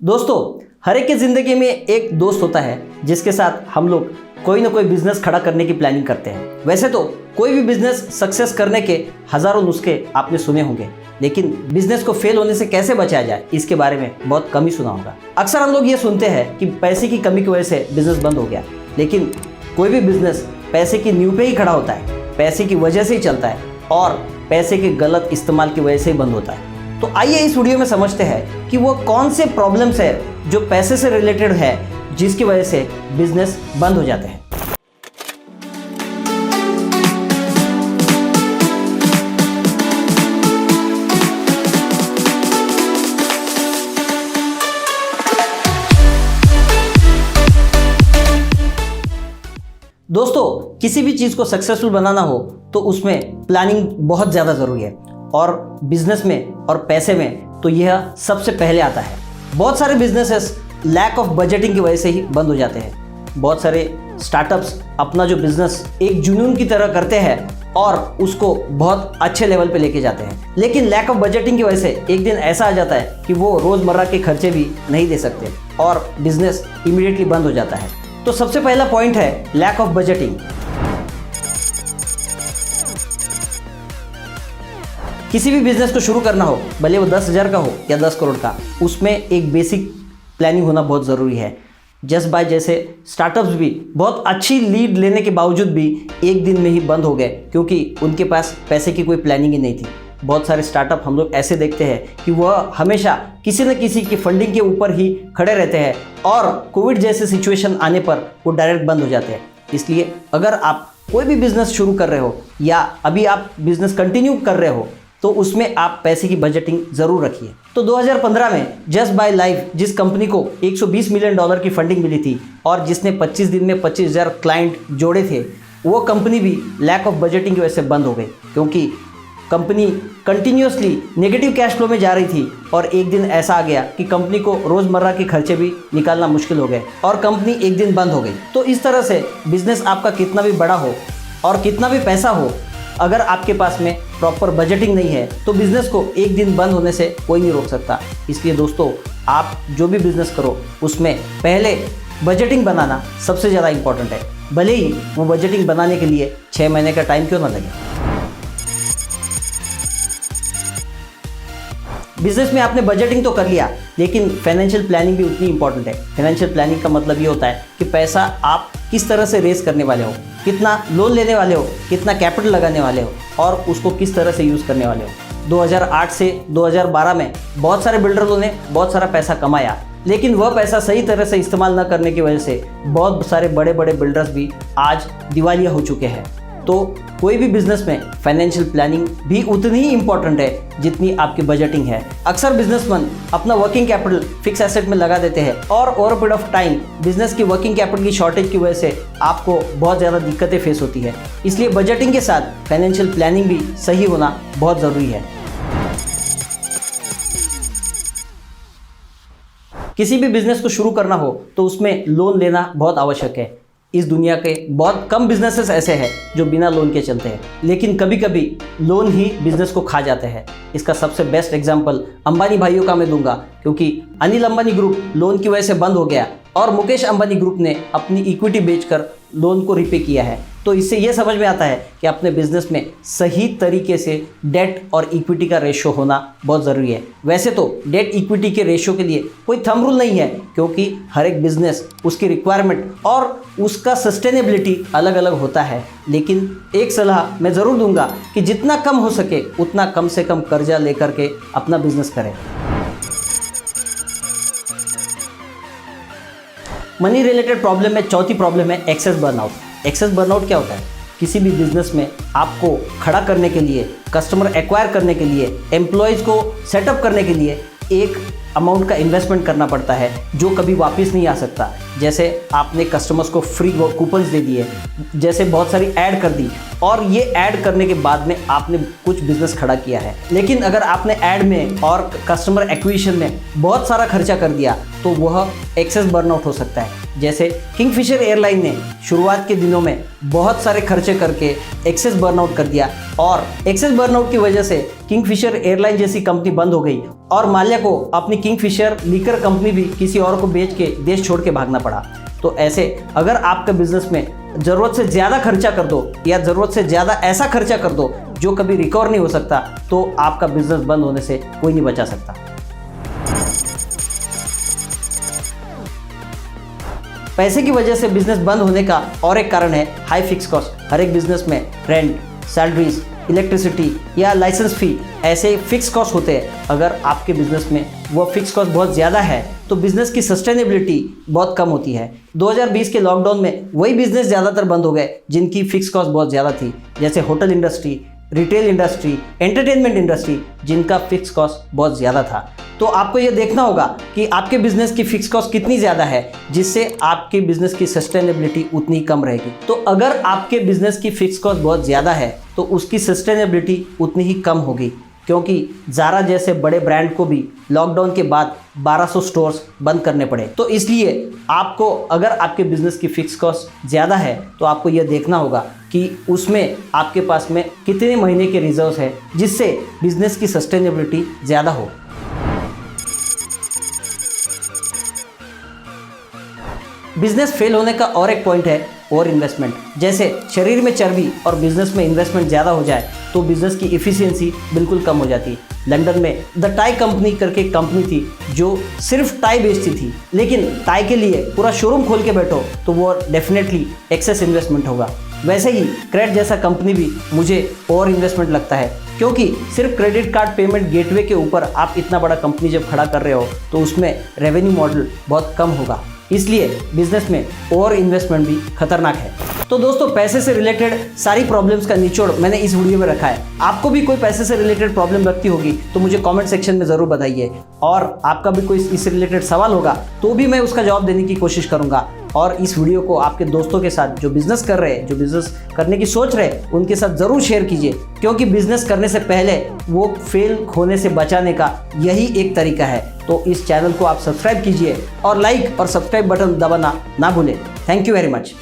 दोस्तों, हर एक की ज़िंदगी में एक दोस्त होता है जिसके साथ हम लोग कोई ना कोई बिजनेस खड़ा करने की प्लानिंग करते हैं। वैसे तो कोई भी बिजनेस सक्सेस करने के हज़ारों नुस्खे आपने सुने होंगे, लेकिन बिजनेस को फेल होने से कैसे बचाया जाए इसके बारे में बहुत कम ही सुना होगा। अक्सर हम लोग ये सुनते हैं कि पैसे की कमी की वजह से बिजनेस बंद हो गया, लेकिन कोई भी बिजनेस पैसे की नींव पे ही खड़ा होता है, पैसे की वजह से ही चलता है और पैसे के गलत इस्तेमाल की वजह से ही बंद होता है। तो आइए इस वीडियो में समझते हैं कि वो कौन से प्रॉब्लम्स है जो पैसे से रिलेटेड है जिसकी वजह से बिजनेस बंद हो जाते हैं। दोस्तों, किसी भी चीज़ को सक्सेसफुल बनाना हो तो उसमें प्लानिंग बहुत ज़्यादा ज़रूरी है और बिजनेस में और पैसे में तो यह सबसे पहले आता है। बहुत सारे बिजनेसेस लैक ऑफ बजटिंग की वजह से ही बंद हो जाते हैं। बहुत सारे स्टार्टअप्स अपना जो बिजनेस एक जुनून की तरह करते हैं और उसको बहुत अच्छे लेवल पे लेके जाते हैं, लेकिन लैक ऑफ बजटिंग की वजह से एक दिन ऐसा आ जाता है कि वो रोज़मर्रा के खर्चे भी नहीं दे सकते और बिजनेस इमीडिएटली बंद हो जाता है। तो सबसे पहला पॉइंट है लैक ऑफ बजटिंग। किसी भी बिजनेस को शुरू करना हो, भले वो 10,000 का हो या 10 करोड़ का, उसमें एक बेसिक प्लानिंग होना बहुत ज़रूरी है। जस्ट बाय जैसे स्टार्टअप्स भी बहुत अच्छी लीड लेने के बावजूद भी एक दिन में ही बंद हो गए क्योंकि उनके पास पैसे की कोई प्लानिंग ही नहीं थी। बहुत सारे स्टार्टअप हम लोग ऐसे देखते हैं कि वह हमेशा किसी न किसी की फंडिंग के ऊपर ही खड़े रहते हैं और कोविड जैसे सिचुएशन आने पर वो डायरेक्ट बंद हो जाते हैं। इसलिए अगर आप कोई भी बिजनेस शुरू कर रहे हो या अभी आप बिजनेस कंटिन्यू कर रहे हो तो उसमें आप पैसे की बजटिंग ज़रूर रखिए। तो 2015 में जस्ट बाय लाइफ जिस कंपनी को $120 मिलियन की फंडिंग मिली थी और जिसने 25 दिन में 25,000 क्लाइंट जोड़े थे, वो कंपनी भी लैक ऑफ बजटिंग की वजह से बंद हो गई क्योंकि company continuously negative cash flow में जा रही थी और एक दिन ऐसा आ गया कि कंपनी को रोज़मर्रा के खर्चे भी निकालना मुश्किल हो गए और कंपनी एक दिन बंद हो गई। तो इस तरह से बिजनेस आपका कितना भी बड़ा हो और कितना भी पैसा हो, अगर आपके पास में प्रॉपर बजटिंग नहीं है तो बिज़नेस को एक दिन बंद होने से कोई नहीं रोक सकता। इसलिए दोस्तों, आप जो भी बिज़नेस करो उसमें पहले बजटिंग बनाना सबसे ज़्यादा इंपॉर्टेंट है, भले ही वो बजटिंग बनाने के लिए 6 महीने का टाइम क्यों ना लगे। बिजनेस में आपने बजटिंग तो कर लिया, लेकिन फाइनेंशियल प्लानिंग भी उतनी इंपॉर्टेंट है। फाइनेंशियल प्लानिंग का मतलब ये होता है कि पैसा आप किस तरह से रेस करने वाले हो, कितना लोन लेने वाले हो, कितना कैपिटल लगाने वाले हो और उसको किस तरह से यूज़ करने वाले हो। 2008 से 2012 में बहुत सारे बिल्डरों ने बहुत सारा पैसा कमाया, लेकिन वह पैसा सही तरह से इस्तेमाल न करने की वजह से बहुत सारे बड़े बड़े बिल्डर्स भी आज दिवालिया हो चुके हैं। तो कोई भी बिजनेस में फाइनेंशियल प्लानिंग भी उतनी ही इंपॉर्टेंट है जितनी आपकी बजटिंग है। अक्सर बिजनेसमैन अपना वर्किंग कैपिटल फिक्स एसेट में लगा देते हैं और over period of time business की वर्किंग कैपिटल की शॉर्टेज की वजह से आपको बहुत ज़्यादा दिक्कतें फेस होती है। इसलिए बजटिंग के साथ फाइनेंशियल प्लानिंग भी सही होना बहुत ज़रूरी है। किसी भी बिजनेस को शुरू करना हो तो उसमें लोन लेना बहुत आवश्यक है। इस दुनिया के बहुत कम बिजनेसेस ऐसे हैं जो बिना लोन के चलते हैं, लेकिन कभी कभी लोन ही बिजनेस को खा जाते हैं। इसका सबसे बेस्ट एग्जांपल अंबानी भाइयों का मैं दूंगा, क्योंकि अनिल अंबानी ग्रुप लोन की वजह से बंद हो गया और मुकेश अंबानी ग्रुप ने अपनी इक्विटी बेचकर लोन को रिपे किया है। तो इससे ये समझ में आता है कि अपने बिजनेस में सही तरीके से डेट और इक्विटी का रेशियो होना बहुत ज़रूरी है। वैसे तो डेट इक्विटी के रेशियो के लिए कोई थंब रूल नहीं है, क्योंकि हर एक बिजनेस उसकी रिक्वायरमेंट और उसका सस्टेनेबिलिटी अलग अलग होता है। लेकिन एक सलाह मैं ज़रूर दूंगा कि जितना कम हो सके उतना कम से कम कर्जा लेकर के अपना बिजनेस करें। मनी रिलेटेड प्रॉब्लम में चौथी प्रॉब्लम है एक्सेस बर्नआउट। एक्सेस बर्नआउट क्या होता है? किसी भी बिजनेस में आपको खड़ा करने के लिए, कस्टमर एक्वायर करने के लिए, एम्प्लॉयज़ को सेटअप करने के लिए एक अमाउंट का इन्वेस्टमेंट करना पड़ता है जो कभी वापस नहीं आ सकता। जैसे आपने कस्टमर्स को फ्री कूपन्स दे दिए, जैसे बहुत सारी ऐड कर दी और ये ऐड करने के बाद में आपने कुछ बिजनेस खड़ा किया है। लेकिन अगर आपने ऐड में और कस्टमर एक्विजिशन में बहुत सारा खर्चा कर दिया तो वह एक्सेस बर्नआउट हो सकता है। जैसे किंगफिशर एयरलाइन ने शुरुआत के दिनों में बहुत सारे खर्चे करके एक्सेस बर्नआउट कर दिया और एक्सेस बर्नआउट की वजह से किंगफिशर एयरलाइन जैसी कंपनी बंद हो गई और माल्या को अपनी किंगफिशर लीकर कंपनी भी किसी और को बेच के देश छोड़ के भागना पड़ा। तो ऐसे अगर आपका बिजनेस में ज़रूरत से ज़्यादा खर्चा कर दो या ज़रूरत से ज़्यादा ऐसा खर्चा कर दो जो कभी रिकवर नहीं हो सकता तो आपका बिजनेस बंद होने से कोई नहीं बचा सकता। पैसे की वजह से बिजनेस बंद होने का और एक कारण है हाई फिक्स कॉस्ट। हर एक बिजनेस में रेंट, सैलरीज, इलेक्ट्रिसिटी या लाइसेंस फी ऐसे फिक्स कॉस्ट होते हैं। अगर आपके बिजनेस में वो फिक्स कॉस्ट बहुत ज़्यादा है तो बिजनेस की सस्टेनेबिलिटी बहुत कम होती है। 2020 के लॉकडाउन में वही बिजनेस ज़्यादातर बंद हो गए जिनकी फिक्स कॉस्ट बहुत ज़्यादा थी, जैसे hotel industry, retail industry, entertainment industry, जिनका फिक्स कॉस्ट बहुत ज़्यादा था। तो आपको ये देखना होगा कि आपके बिजनेस की फिक्स कॉस्ट कितनी ज़्यादा है जिससे आपके बिजनेस की सस्टेनेबिलिटी उतनी कम रहेगी। तो अगर आपके बिजनेस की फिक्स कॉस्ट बहुत ज़्यादा है तो उसकी सस्टेनेबिलिटी उतनी ही कम होगी, क्योंकि ज़ारा जैसे बड़े ब्रांड को भी लॉकडाउन के बाद 1200 स्टोर्स बंद करने पड़े। तो इसलिए आपको अगर आपके बिजनेस की फिक्स कॉस्ट ज़्यादा है तो आपको यह देखना होगा कि उसमें आपके पास में कितने महीने के रिजर्व्स है जिससे बिजनेस की सस्टेनेबिलिटी ज़्यादा हो। बिजनेस फेल होने का और एक पॉइंट है ओवर इन्वेस्टमेंट। जैसे शरीर में चर्बी और बिजनेस में इन्वेस्टमेंट ज़्यादा हो जाए तो बिजनेस की इफ़िशियंसी बिल्कुल कम हो जाती है। लंदन में द टाई कंपनी करके कंपनी थी जो सिर्फ टाई बेचती थी, लेकिन टाई के लिए पूरा शोरूम खोल के बैठो तो वो डेफिनेटली एक्सेस इन्वेस्टमेंट होगा। वैसे ही क्रेड जैसा कंपनी भी मुझे ओवर इन्वेस्टमेंट लगता है, क्योंकि सिर्फ क्रेडिट कार्ड पेमेंट गेटवे के ऊपर आप इतना बड़ा कंपनी जब खड़ा कर रहे हो तो उसमें रेवेन्यू मॉडल बहुत कम होगा। इसलिए बिजनेस में ओवर इन्वेस्टमेंट भी खतरनाक है। तो दोस्तों, पैसे से रिलेटेड सारी प्रॉब्लम्स का निचोड़ मैंने इस वीडियो में रखा है। आपको भी कोई पैसे से रिलेटेड प्रॉब्लम लगती होगी तो मुझे कमेंट सेक्शन में ज़रूर बताइए, और आपका भी कोई इससे रिलेटेड सवाल होगा तो भी मैं उसका जवाब देने की कोशिश करूँगा। और इस वीडियो को आपके दोस्तों के साथ जो बिज़नेस कर रहे हैं, जो बिज़नेस करने की सोच रहे हैं, उनके साथ ज़रूर शेयर कीजिए, क्योंकि बिज़नेस करने से पहले वो फेल होने से बचाने का यही एक तरीका है। तो इस चैनल को आप सब्सक्राइब कीजिए और लाइक और सब्सक्राइब बटन दबाना ना भूलें। Thank you very much.